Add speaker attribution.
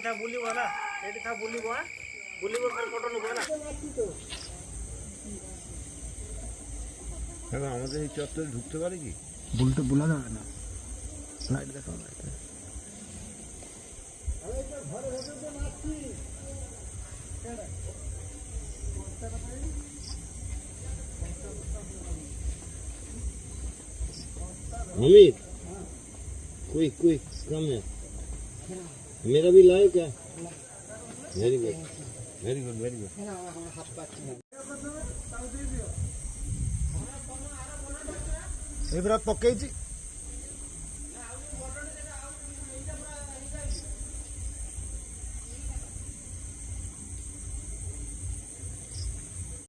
Speaker 1: था बुलिबो ना एटी था बुलिबो हां बुलिबो फिर फोटो नुबो ना
Speaker 2: এখন আমাদের এই চত্বরে ঢুকতে পারে কি
Speaker 3: বুলতে বলা যাবে না লাইট দেখাও লাইট
Speaker 2: अमित क्विक क्विक कम है मेरा भी लाइव क्या very good very good very good
Speaker 3: এবার পকেইছি